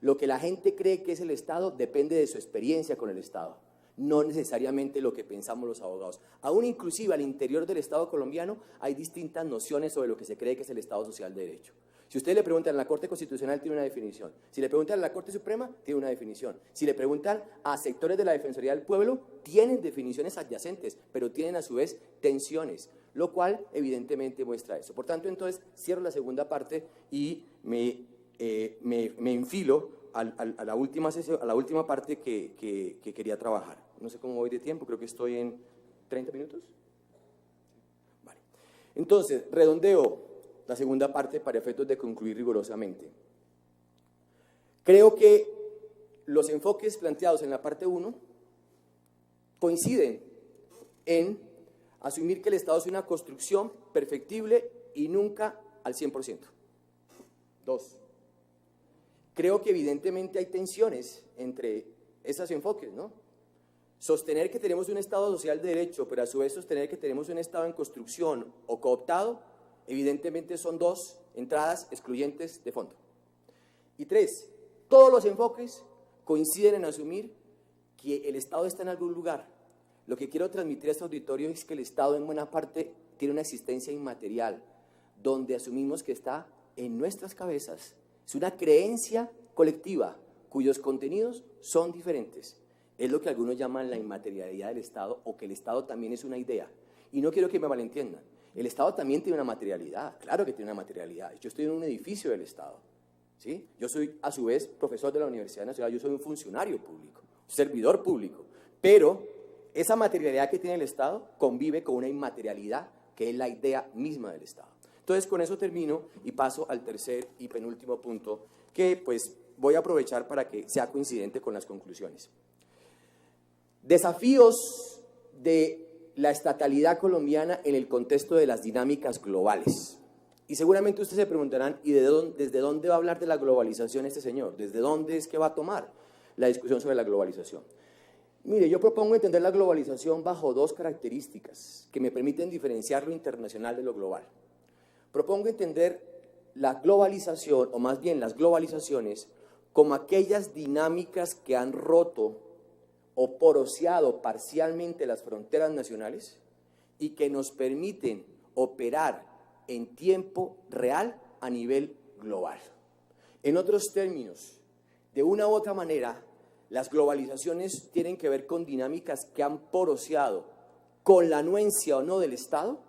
Lo que la gente cree que es el Estado depende de su experiencia con el Estado, no necesariamente lo que pensamos los abogados. Aún inclusive al interior del Estado colombiano hay distintas nociones sobre lo que se cree que es el Estado social de derecho. Si ustedes le preguntan a la Corte Constitucional, tiene una definición. Si le preguntan a la Corte Suprema, tiene una definición. Si le preguntan a sectores de la Defensoría del Pueblo, tienen definiciones adyacentes, pero tienen a su vez tensiones, lo cual evidentemente muestra eso. Por tanto, entonces, cierro la segunda parte y me enfilo a la última sesión, a la última parte que quería trabajar. No sé cómo voy de tiempo, creo que estoy en 30 minutos. Vale. Entonces, redondeo la segunda parte para efectos de concluir rigurosamente. Creo que los enfoques planteados en la parte 1 coinciden en asumir que el Estado es una construcción perfectible y nunca al 100%. 2. Creo que evidentemente hay tensiones entre esos enfoques, ¿no? Sostener que tenemos un Estado social de derecho, pero a su vez sostener que tenemos un Estado en construcción o cooptado, evidentemente son dos entradas excluyentes de fondo. Y 3, todos los enfoques coinciden en asumir que el Estado está en algún lugar. Lo que quiero transmitir a este auditorio es que el Estado en buena parte tiene una existencia inmaterial, donde asumimos que está en nuestras cabezas. Es una creencia colectiva cuyos contenidos son diferentes. Es lo que algunos llaman la inmaterialidad del Estado, o que el Estado también es una idea. Y no quiero que me malentiendan. El Estado también tiene una materialidad, claro que tiene una materialidad. Yo estoy en un edificio del Estado, ¿sí? Yo soy, a su vez, profesor de la Universidad Nacional, yo soy un funcionario público, un servidor público. Pero esa materialidad que tiene el Estado convive con una inmaterialidad que es la idea misma del Estado. Entonces, con eso termino y paso al tercer y penúltimo punto, que pues voy a aprovechar para que sea coincidente con las conclusiones. Desafíos de la estatalidad colombiana en el contexto de las dinámicas globales. Y seguramente ustedes se preguntarán, ¿y desde dónde va a hablar de la globalización este señor? ¿Desde dónde es que va a tomar la discusión sobre la globalización? Mire, yo propongo entender la globalización bajo dos características que me permiten diferenciar lo internacional de lo global. Propongo entender la globalización, o más bien las globalizaciones, como aquellas dinámicas que han roto o poroseado parcialmente las fronteras nacionales y que nos permiten operar en tiempo real a nivel global. En otros términos, de una u otra manera, las globalizaciones tienen que ver con dinámicas que han poroseado, con la anuencia o no del Estado,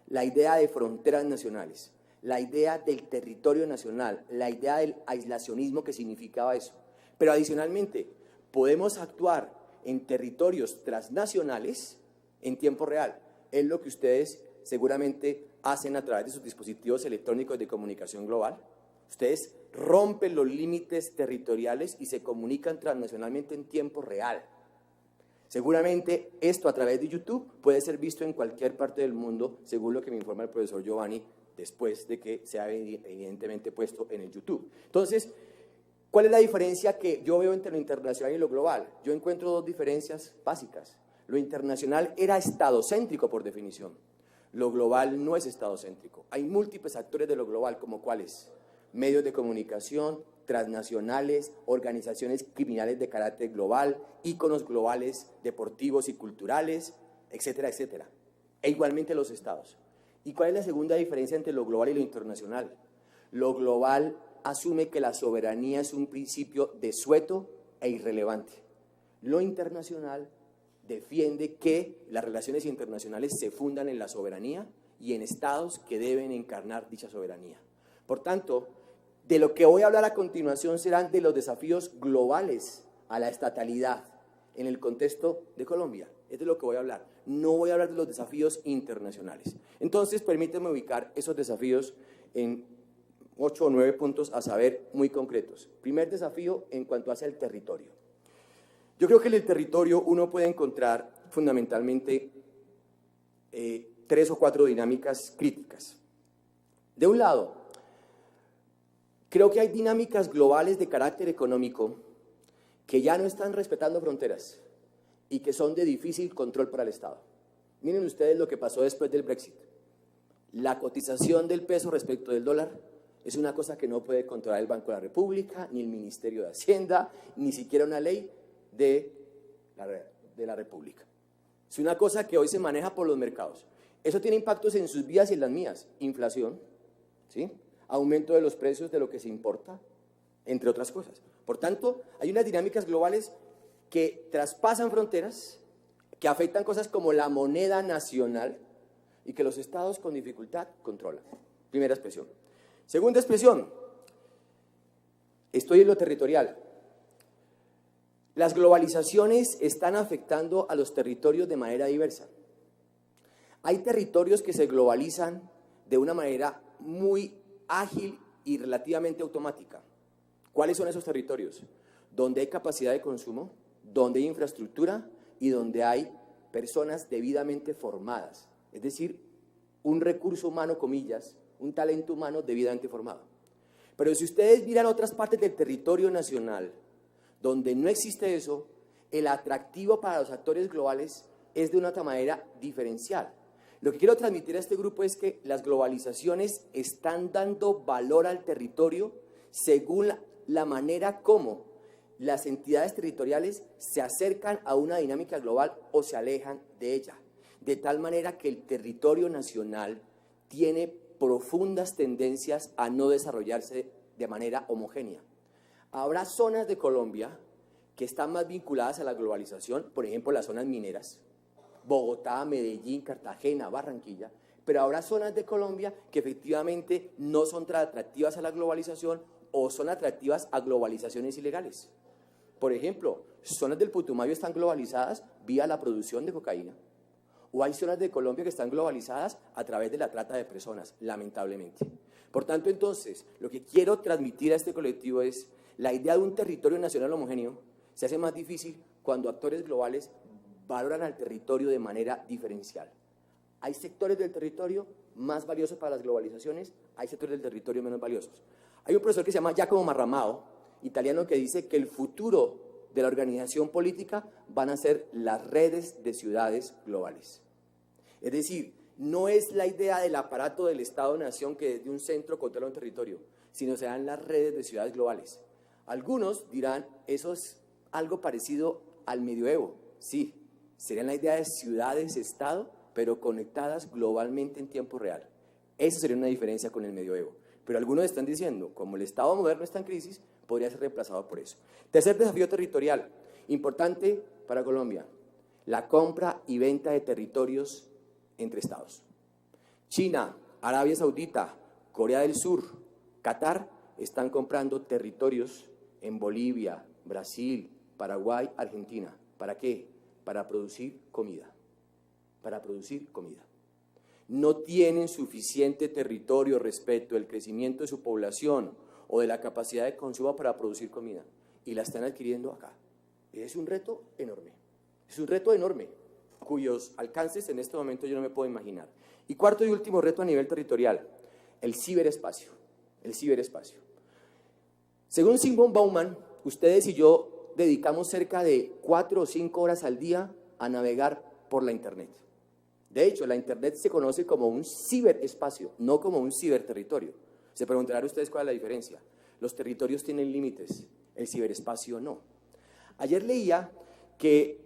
la idea de fronteras nacionales, la idea del territorio nacional, la idea del aislacionismo que significaba eso. Pero adicionalmente, podemos actuar en territorios transnacionales en tiempo real. Es lo que ustedes seguramente hacen a través de sus dispositivos electrónicos de comunicación global. Ustedes rompen los límites territoriales y se comunican transnacionalmente en tiempo real. Seguramente esto a través de YouTube puede ser visto en cualquier parte del mundo, según lo que me informa el profesor Giovanni, después de que sea evidentemente puesto en el YouTube. Entonces, ¿cuál es la diferencia que yo veo entre lo internacional y lo global? Yo encuentro dos diferencias básicas. Lo internacional era estadocéntrico por definición. Lo global no es estadocéntrico. Hay múltiples actores de lo global, como cuáles: medios de comunicación, transnacionales, organizaciones criminales de carácter global, íconos globales deportivos y culturales, etcétera, etcétera. E igualmente los estados. ¿Y cuál es la segunda diferencia entre lo global y lo internacional? Lo global asume que la soberanía es un principio desueto e irrelevante. Lo internacional defiende que las relaciones internacionales se fundan en la soberanía y en estados que deben encarnar dicha soberanía. Por tanto, de lo que voy a hablar a continuación serán de los desafíos globales a la estatalidad en el contexto de Colombia. Es de lo que voy a hablar. No voy a hablar de los desafíos internacionales. Entonces, permítanme ubicar esos desafíos en 8 o 9 puntos a saber muy concretos. Primer desafío en cuanto hacia el territorio. Yo creo que en el territorio uno puede encontrar fundamentalmente 3 o 4 dinámicas críticas. De un lado, creo que hay dinámicas globales de carácter económico que ya no están respetando fronteras y que son de difícil control para el Estado. Miren ustedes lo que pasó después del Brexit. La cotización del peso respecto del dólar es una cosa que no puede controlar el Banco de la República, ni el Ministerio de Hacienda, ni siquiera una ley de la República. Es una cosa que hoy se maneja por los mercados. Eso tiene impactos en sus vidas y en las mías. Inflación, ¿sí? Aumento de los precios de lo que se importa, entre otras cosas. Por tanto, hay unas dinámicas globales que traspasan fronteras, que afectan cosas como la moneda nacional y que los estados con dificultad controlan. Primera expresión. Segunda expresión, estoy en lo territorial. Las globalizaciones están afectando a los territorios de manera diversa. Hay territorios que se globalizan de una manera muy ágil y relativamente automática. ¿Cuáles son esos territorios? Donde hay capacidad de consumo, donde hay infraestructura y donde hay personas debidamente formadas. Es decir, un recurso humano, comillas, un talento humano debidamente formado. Pero si ustedes miran otras partes del territorio nacional, donde no existe eso, el atractivo para los actores globales es de una otra manera diferencial. Lo que quiero transmitir a este grupo es que las globalizaciones están dando valor al territorio según la manera como las entidades territoriales se acercan a una dinámica global o se alejan de ella. De tal manera que el territorio nacional tiene profundas tendencias a no desarrollarse de manera homogénea. Habrá zonas de Colombia que están más vinculadas a la globalización, por ejemplo, las zonas mineras, Bogotá, Medellín, Cartagena, Barranquilla, pero habrá zonas de Colombia que efectivamente no son tan atractivas a la globalización o son atractivas a globalizaciones ilegales. Por ejemplo, zonas del Putumayo están globalizadas vía la producción de cocaína, o hay zonas de Colombia que están globalizadas a través de la trata de personas, lamentablemente. Por tanto, entonces, lo que quiero transmitir a este colectivo es la idea de un territorio nacional homogéneo se hace más difícil cuando actores globales valoran al territorio de manera diferencial. Hay sectores del territorio más valiosos para las globalizaciones, hay sectores del territorio menos valiosos. Hay un profesor que se llama Giacomo Marramao, italiano, que dice que el futuro de la organización política van a ser las redes de ciudades globales. Es decir, no es la idea del aparato del Estado-Nación que desde un centro controla un territorio, sino serán las redes de ciudades globales. Algunos dirán, eso es algo parecido al medioevo. Sí, sería la idea de ciudades-estado, pero conectadas globalmente en tiempo real. Esa sería una diferencia con el medioevo. Pero algunos están diciendo, como el Estado moderno está en crisis, podría ser reemplazado por eso. Tercer desafío territorial, importante para Colombia, la compra y venta de territorios entre estados. China, Arabia Saudita, Corea del Sur, Qatar están comprando territorios en Bolivia, Brasil, Paraguay, Argentina. ¿Para qué? Para producir comida. Para producir comida. No tienen suficiente territorio respecto del crecimiento de su población o de la capacidad de consumo para producir comida, y la están adquiriendo acá. Es un reto enorme. Es un reto enorme, cuyos alcances en este momento yo no me puedo imaginar. Y cuarto y último reto a nivel territorial, el ciberespacio. El ciberespacio. Según Zygmunt Bauman, ustedes y yo dedicamos cerca de 4 o 5 horas al día a navegar por la Internet. De hecho, la Internet se conoce como un ciberespacio, no como un ciberterritorio. Se preguntarán ustedes cuál es la diferencia. Los territorios tienen límites, el ciberespacio no. Ayer leía que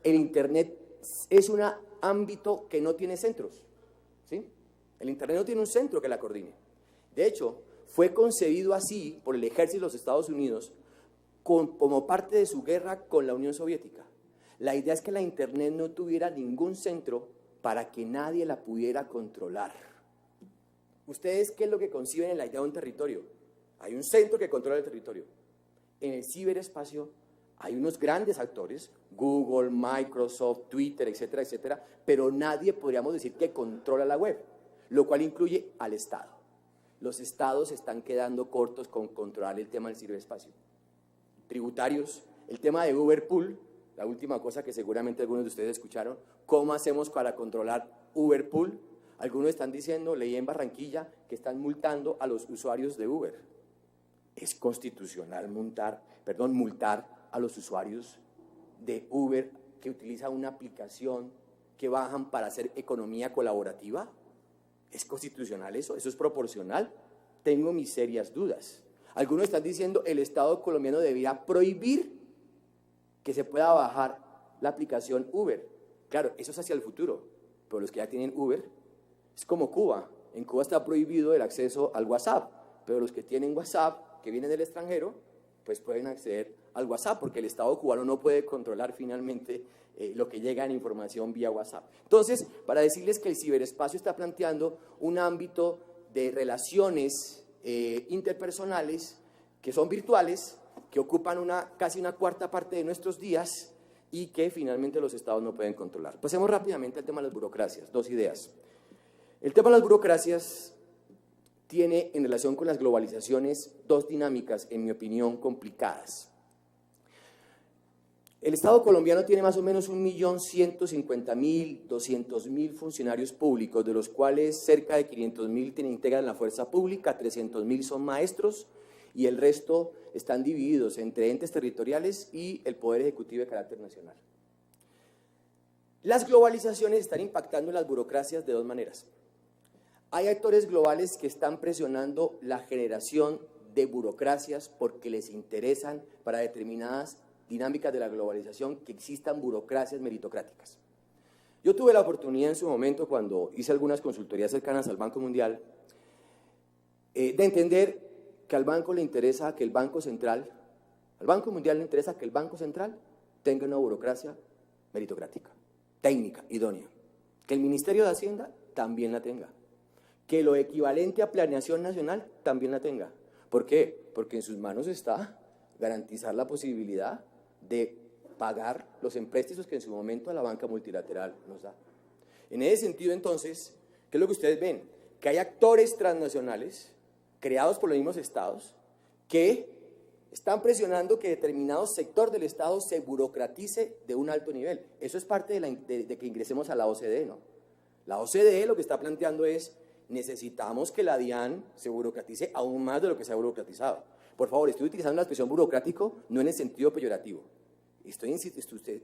el Internet es un ámbito que no tiene centros, ¿sí? El Internet no tiene un centro que la coordine. De hecho, fue concebido así por el ejército de los Estados Unidos como parte de su guerra con la Unión Soviética. La idea es que la Internet no tuviera ningún centro para que nadie la pudiera controlar. ¿Ustedes qué es lo que conciben en la idea de un territorio? Hay un centro que controla el territorio. En el ciberespacio hay unos grandes actores, Google, Microsoft, Twitter, etcétera, etcétera, pero nadie podríamos decir que controla la web, lo cual incluye al Estado. Los estados están quedando cortos con controlar el tema del ciberespacio. Tributarios, el tema de Uber Pool, la última cosa que seguramente algunos de ustedes escucharon, ¿cómo hacemos para controlar Uber Pool? Algunos están diciendo, leí en Barranquilla, que están multando a los usuarios de Uber. ¿Es constitucional multar a los usuarios de Uber que utilizan una aplicación que bajan para hacer economía colaborativa? ¿Es constitucional eso? ¿Eso es proporcional? Tengo mis serias dudas. Algunos están diciendo el Estado colombiano debería prohibir que se pueda bajar la aplicación Uber. Claro, eso es hacia el futuro, pero los que ya tienen Uber, es como Cuba. En Cuba está prohibido el acceso al WhatsApp, pero los que tienen WhatsApp, que vienen del extranjero, pues pueden acceder al WhatsApp, porque el Estado cubano no puede controlar finalmente lo que llega en información vía WhatsApp. Entonces, para decirles que el ciberespacio está planteando un ámbito de relaciones interpersonales que son virtuales, que ocupan casi una cuarta parte de nuestros días y que finalmente los estados no pueden controlar. Pasemos rápidamente al tema de las burocracias. 2 ideas. El tema de las burocracias tiene en relación con las globalizaciones 2 dinámicas, en mi opinión, complicadas. El Estado colombiano tiene más o menos 1.150.000, 200.000 funcionarios públicos, de los cuales cerca de 500.000 integran la fuerza pública, 300.000 son maestros y el resto están divididos entre entes territoriales y el Poder Ejecutivo de carácter nacional. Las globalizaciones están impactando en las burocracias de 2 maneras. Hay actores globales que están presionando la generación de burocracias porque les interesan para determinadas dinámicas de la globalización que existan burocracias meritocráticas. Yo tuve la oportunidad en su momento, cuando hice algunas consultorías cercanas al Banco Mundial, de entender que al banco le interesa que el Banco Central, al Banco Mundial le interesa que el Banco Central tenga una burocracia meritocrática, técnica, idónea. Que el Ministerio de Hacienda también la tenga. Que lo equivalente a planeación nacional también la tenga. ¿Por qué? Porque en sus manos está garantizar la posibilidad de pagar los empréstitos que en su momento la banca multilateral nos da. En ese sentido, entonces, ¿qué es lo que ustedes ven? Que hay actores transnacionales creados por los mismos estados que Están presionando que determinado sector del Estado se burocratice de un alto nivel. Eso es parte de que ingresemos a la OCDE, ¿no? La OCDE lo que está planteando es, necesitamos que la DIAN se burocratice aún más de lo que se ha burocratizado. Por favor, estoy utilizando la expresión burocrático no en el sentido peyorativo. Estoy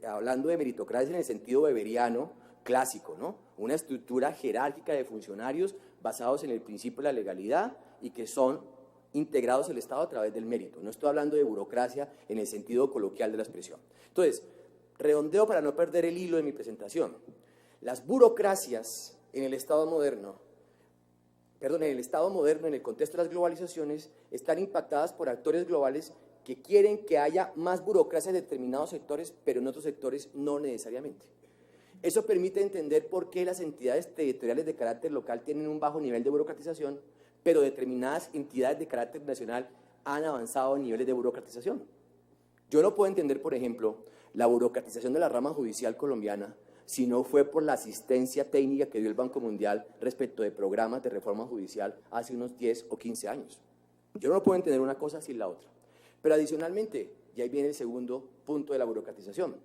hablando de meritocracia en el sentido weberiano clásico, ¿no? Una estructura jerárquica de funcionarios basados en el principio de la legalidad y que son integrados al Estado a través del mérito. No estoy hablando de burocracia en el sentido coloquial de la expresión. Entonces, redondeo para no perder el hilo de mi presentación. Las burocracias en el Estado moderno, en el contexto de las globalizaciones, están impactadas por actores globales que quieren que haya más burocracia en determinados sectores, pero en otros sectores no necesariamente. Eso permite entender por qué las entidades territoriales de carácter local tienen un bajo nivel de burocratización, pero determinadas entidades de carácter nacional han avanzado en niveles de burocratización. Yo no puedo entender, por ejemplo, la burocratización de la rama judicial colombiana si no fue por la asistencia técnica que dio el Banco Mundial respecto de programas de reforma judicial hace unos 10 o 15 años. Yo no puedo entender una cosa sin la otra. Pero adicionalmente, y ahí viene el segundo punto de la burocratización.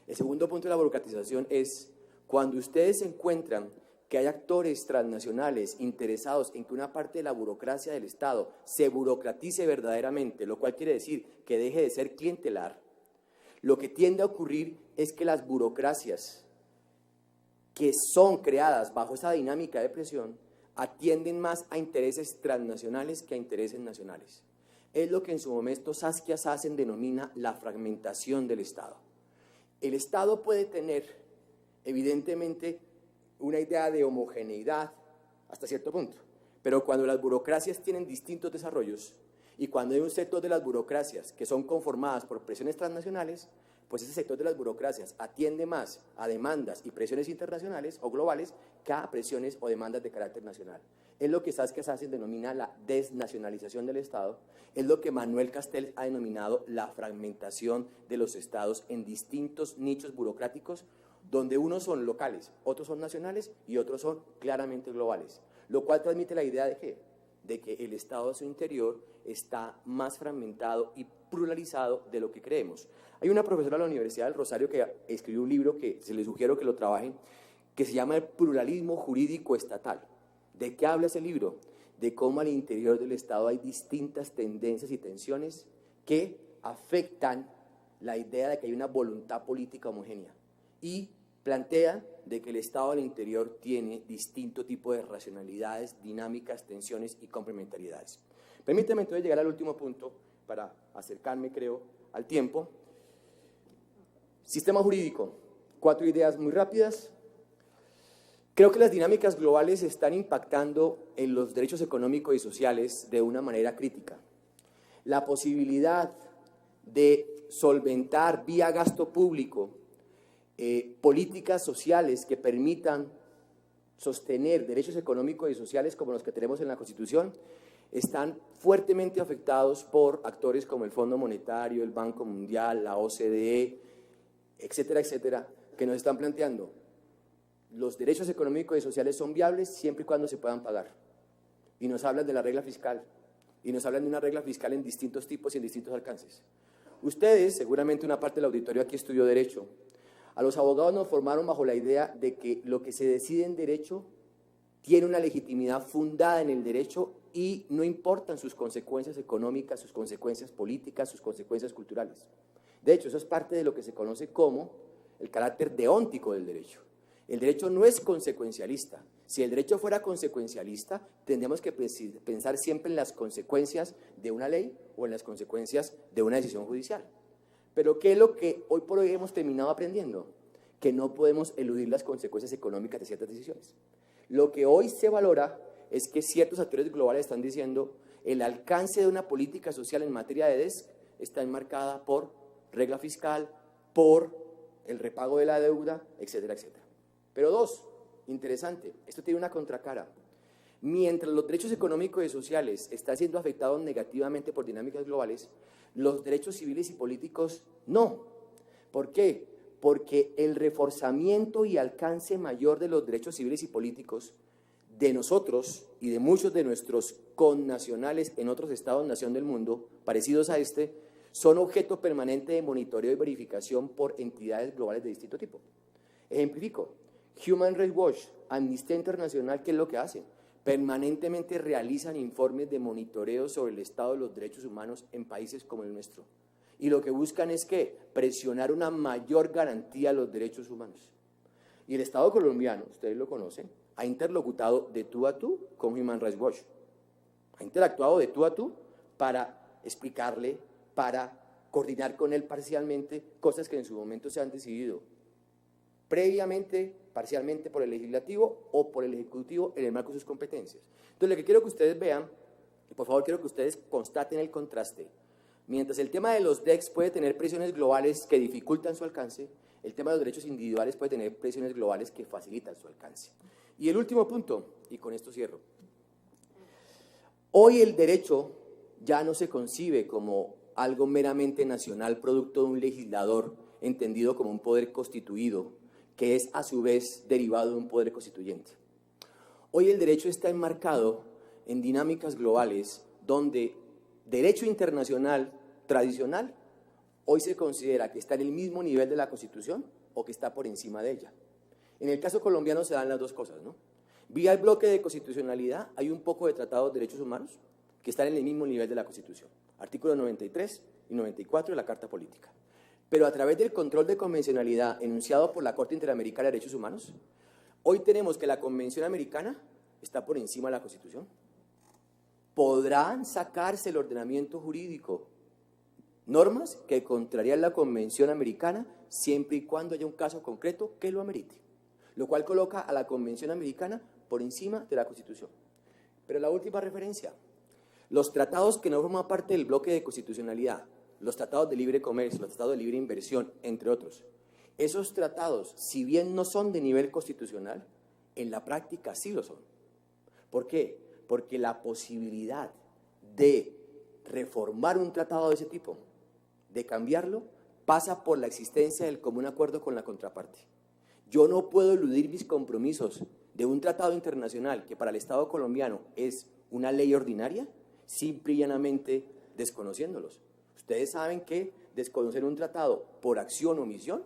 El segundo punto de la burocratización es cuando ustedes encuentran que hay actores transnacionales interesados en que una parte de la burocracia del Estado se burocratice verdaderamente, lo cual quiere decir que deje de ser clientelar, lo que tiende a ocurrir es que las burocracias que son creadas bajo esa dinámica de presión atienden más a intereses transnacionales que a intereses nacionales. Es lo que en su momento Saskia Sassen denomina la fragmentación del Estado. El Estado puede tener, evidentemente, una idea de homogeneidad hasta cierto punto, pero cuando las burocracias tienen distintos desarrollos y cuando hay un sector de las burocracias que son conformadas por presiones transnacionales, pues ese sector de las burocracias atiende más a demandas y presiones internacionales o globales que a presiones o demandas de carácter nacional. Es lo que Saskia Sassen denomina la desnacionalización del Estado, es lo que Manuel Castells ha denominado la fragmentación de los Estados en distintos nichos burocráticos, donde unos son locales, otros son nacionales y otros son claramente globales, lo cual transmite la idea de ¿qué? De que el Estado a su interior está más fragmentado y pluralizado de lo que creemos. Hay una profesora de la Universidad del Rosario que escribió un libro que se les sugiero que lo trabajen, que se llama El pluralismo jurídico estatal. ¿De qué habla ese libro? De cómo al interior del Estado hay distintas tendencias y tensiones que afectan la idea de que hay una voluntad política homogénea y plantea de que el Estado al interior tiene distinto tipo de racionalidades, dinámicas, tensiones y complementariedades. Permítame entonces llegar al último punto para acercarme, creo, al tiempo. Sistema jurídico. 4 ideas muy rápidas. Creo que las dinámicas globales están impactando en los derechos económicos y sociales de una manera crítica. La posibilidad de solventar vía gasto público políticas sociales que permitan sostener derechos económicos y sociales como los que tenemos en la Constitución están fuertemente afectados por actores como el Fondo Monetario, el Banco Mundial, la OCDE, etcétera, etcétera, que nos están planteando los derechos económicos y sociales son viables siempre y cuando se puedan pagar. Y nos hablan de la regla fiscal, y nos hablan de una regla fiscal en distintos tipos y en distintos alcances. Ustedes, seguramente una parte del auditorio aquí estudió Derecho. A los abogados nos formaron bajo la idea de que lo que se decide en derecho tiene una legitimidad fundada en el derecho y no importan sus consecuencias económicas, sus consecuencias políticas, sus consecuencias culturales. De hecho, eso es parte de lo que se conoce como el carácter deóntico del derecho. El derecho no es consecuencialista. Si el derecho fuera consecuencialista, tendríamos que pensar siempre en las consecuencias de una ley o en las consecuencias de una decisión judicial. Pero ¿qué es lo que hoy por hoy hemos terminado aprendiendo? Que no podemos eludir las consecuencias económicas de ciertas decisiones. Lo que hoy se valora es que ciertos actores globales están diciendo el alcance de una política social en materia de DESC está enmarcada por regla fiscal, por el repago de la deuda, etcétera, etcétera. Pero 2, interesante, esto tiene una contracara. Mientras los derechos económicos y sociales están siendo afectados negativamente por dinámicas globales, los derechos civiles y políticos no. ¿Por qué? Porque el reforzamiento y alcance mayor de los derechos civiles y políticos de nosotros y de muchos de nuestros connacionales en otros estados-nación del mundo, parecidos a este, son objeto permanente de monitoreo y verificación por entidades globales de distinto tipo. Ejemplifico, Human Rights Watch, Amnistía Internacional, ¿qué es lo que hacen? Permanentemente realizan informes de monitoreo sobre el estado de los derechos humanos en países como el nuestro. Y lo que buscan es que presionar una mayor garantía a los derechos humanos. Y el Estado colombiano, ustedes lo conocen, ha interlocutado de tú a tú con Human Rights Watch. Ha interactuado de tú a tú para explicarle, para coordinar con él parcialmente cosas que en su momento se han decidido previamente, parcialmente por el legislativo o por el ejecutivo en el marco de sus competencias. Entonces, lo que quiero que ustedes vean, y por favor quiero que ustedes constaten el contraste. Mientras el tema de los DECs puede tener presiones globales que dificultan su alcance, el tema de los derechos individuales puede tener presiones globales que facilitan su alcance. Y el último punto, y con esto cierro. Hoy el derecho ya no se concibe como algo meramente nacional, producto de un legislador entendido como un poder constituido, que es a su vez derivado de un poder constituyente. Hoy el derecho está enmarcado en dinámicas globales donde derecho internacional tradicional hoy se considera que está en el mismo nivel de la Constitución o que está por encima de ella. En el caso colombiano se dan las dos cosas, ¿no? Vía el bloque de constitucionalidad hay un poco de tratados de derechos humanos que están en el mismo nivel de la Constitución, artículos 93 y 94 de la Carta Política. Pero a través del control de convencionalidad enunciado por la Corte Interamericana de Derechos Humanos, hoy tenemos que la Convención Americana está por encima de la Constitución. Podrán sacarse el ordenamiento jurídico normas que contrarían la Convención Americana siempre y cuando haya un caso concreto que lo amerite, lo cual coloca a la Convención Americana por encima de la Constitución. Pero la última referencia, los tratados que no forman parte del bloque de constitucionalidad, los tratados de libre comercio, los tratados de libre inversión, entre otros, esos tratados, si bien no son de nivel constitucional, en la práctica sí lo son. ¿Por qué? Porque la posibilidad de reformar un tratado de ese tipo, de cambiarlo, pasa por la existencia del común acuerdo con la contraparte. Yo no puedo eludir mis compromisos de un tratado internacional que para el Estado colombiano es una ley ordinaria, simple y llanamente desconociéndolos. Ustedes saben que desconocer un tratado por acción o omisión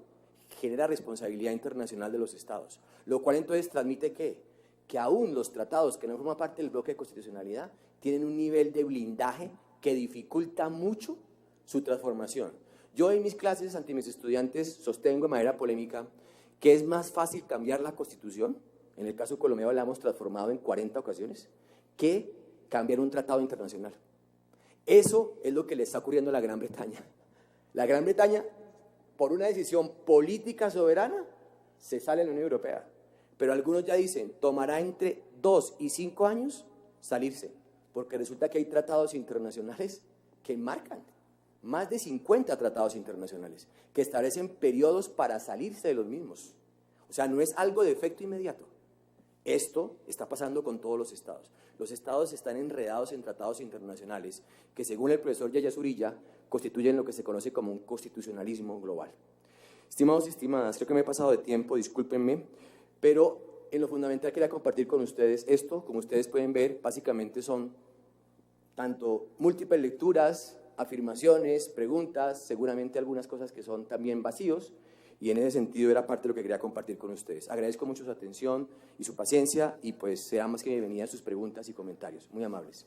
genera responsabilidad internacional de los Estados, lo cual entonces transmite que aún los tratados que no forman parte del bloque de constitucionalidad tienen un nivel de blindaje que dificulta mucho su transformación. Yo en mis clases ante mis estudiantes sostengo de manera polémica que es más fácil cambiar la Constitución, en el caso colombiano la hemos transformado en 40 ocasiones, que cambiar un tratado internacional. Eso es lo que le está ocurriendo a la Gran Bretaña. La Gran Bretaña, por una decisión política soberana, se sale de la Unión Europea. Pero algunos ya dicen, tomará entre 2 y 5 años salirse, porque resulta que hay tratados internacionales que marcan, más de 50 tratados internacionales, que establecen periodos para salirse de los mismos. O sea, no es algo de efecto inmediato. Esto está pasando con todos los estados. Los estados están enredados en tratados internacionales que, según el profesor Yaya Zurilla, constituyen lo que se conoce como un constitucionalismo global. Estimados y estimadas, creo que me he pasado de tiempo, discúlpenme, pero en lo fundamental quería compartir con ustedes esto. Como ustedes pueden ver, básicamente son tanto múltiples lecturas, afirmaciones, preguntas, seguramente algunas cosas que son también vacíos, y en ese sentido era parte de lo que quería compartir con ustedes. Agradezco mucho su atención y su paciencia, y pues sea más que bienvenida sus preguntas y comentarios. Muy amables.